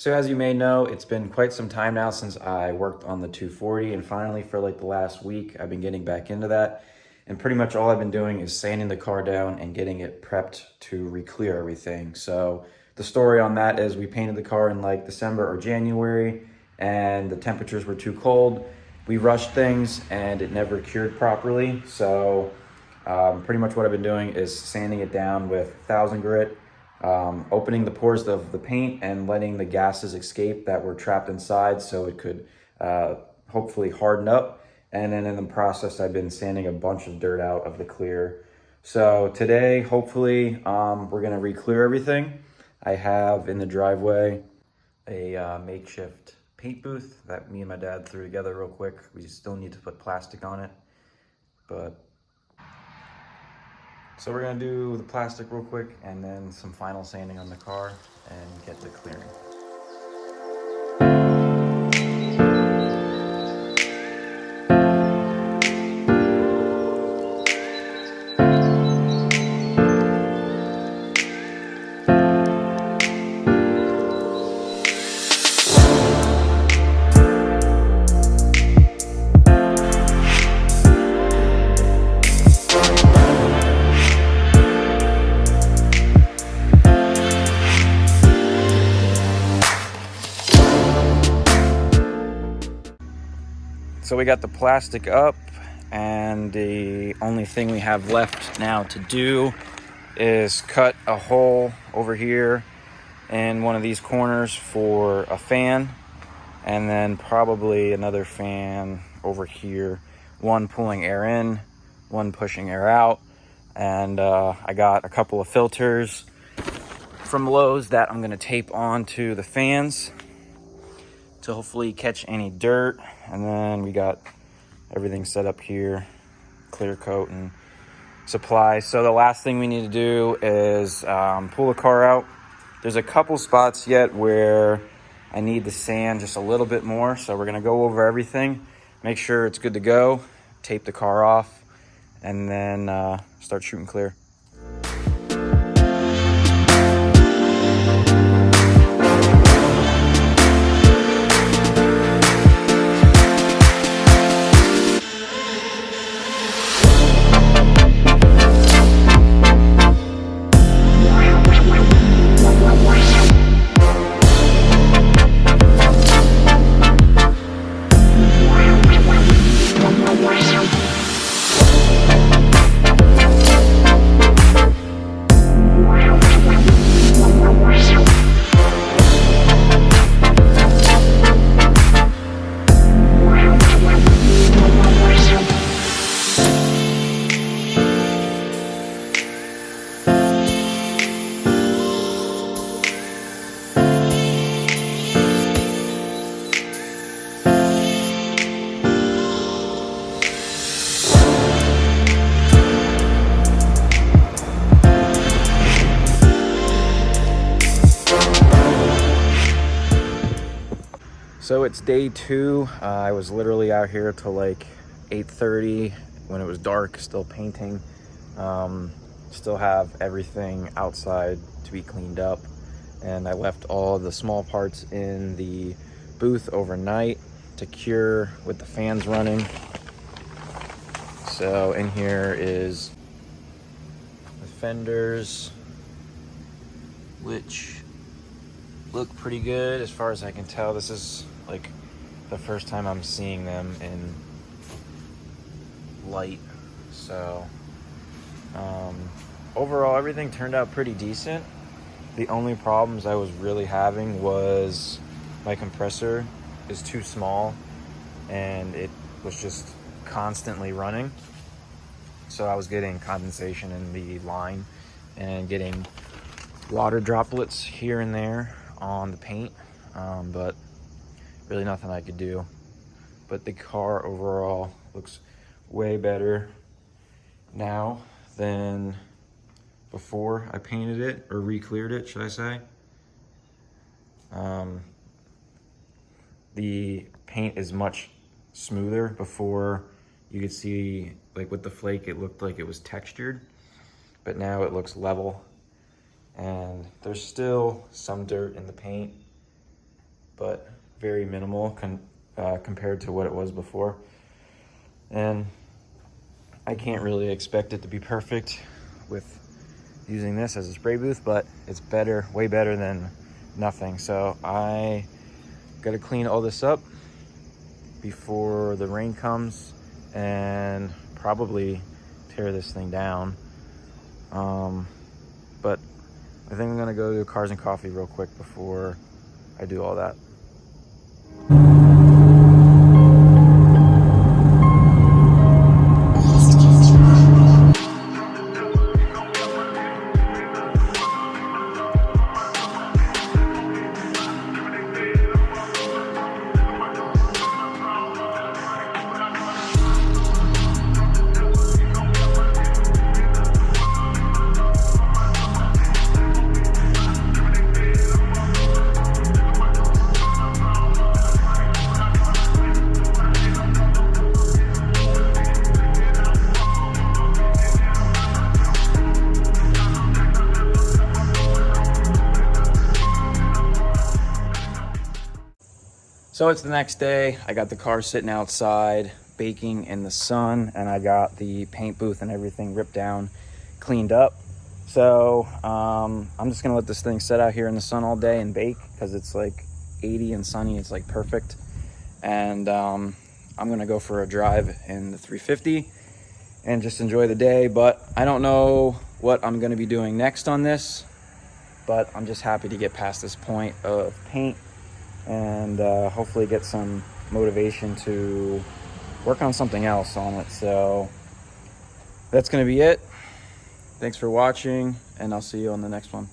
So as you may know, it's been quite some time now since I worked on the 240, and finally for like the last week, I've been getting back into that. And pretty much all I've been doing is sanding the car down and getting it prepped to re-clear everything. So the story on that is we painted the car in like December or January, and the temperatures were too cold. We rushed things and it never cured properly. So pretty much what I've been doing is sanding it down with 1000 grit, opening the pores of the paint and letting the gases escape that were trapped inside so it could hopefully harden up. And then in the process, I've been sanding a bunch of dirt out of the clear. So today, hopefully, we're gonna re-clear everything. I have in the driveway a makeshift paint booth that me and my dad threw together real quick. We still need to put plastic on it, but so we're gonna do the plastic real quick and then some final sanding on the car and get to clearing. So we got the plastic up, and the only thing we have left now to do is cut a hole over here in one of these corners for a fan, and then probably another fan over here, one pulling air in, one pushing air out. And I got a couple of filters from Lowe's that I'm gonna tape onto the fans to hopefully catch any dirt. And then we got everything set up here, clear coat and supplies. So the last thing we need to do is pull the car out. There's a couple spots yet where I need to sand just a little bit more. So we're gonna go over everything, make sure it's good to go, tape the car off, and then start shooting clear. So it's day 2. I was literally out here till like 8:30 when it was dark, still painting. Still have everything outside to be cleaned up. And I left all the small parts in the booth overnight to cure with the fans running. So in here is the fenders, which look pretty good as far as I can tell. This is like the first time I'm seeing them in light. So overall everything turned out pretty decent. The only problems I was really having was my compressor is too small and it was just constantly running. So I was getting condensation in the line and getting water droplets here and there on the paint, but really nothing I could do. But the car overall looks way better now than before I painted it, or re-cleared it, should I say. The paint is much smoother. Before, you could see, like with the flake, it looked like it was textured, but now it looks level. And there's still some dirt in the paint, but very minimal compared to what it was before. And I can't really expect it to be perfect with using this as a spray booth, but it's better, way better than nothing. So I gotta clean all this up before the rain comes and probably tear this thing down. But I think I'm gonna go to Cars and Coffee real quick before I do all that. So it's the next day. I got the car sitting outside, baking in the sun, and I got the paint booth and everything ripped down, cleaned up. So I'm just gonna let this thing sit out here in the sun all day and bake because it's like 80 and sunny. It's like perfect. And I'm gonna go for a drive in the 350 and just enjoy the day. But I don't know what I'm gonna be doing next on this, but I'm just happy to get past this point of paint and hopefully get some motivation to work on something else on it. So that's gonna be it. Thanks for watching, and I'll see you on the next one.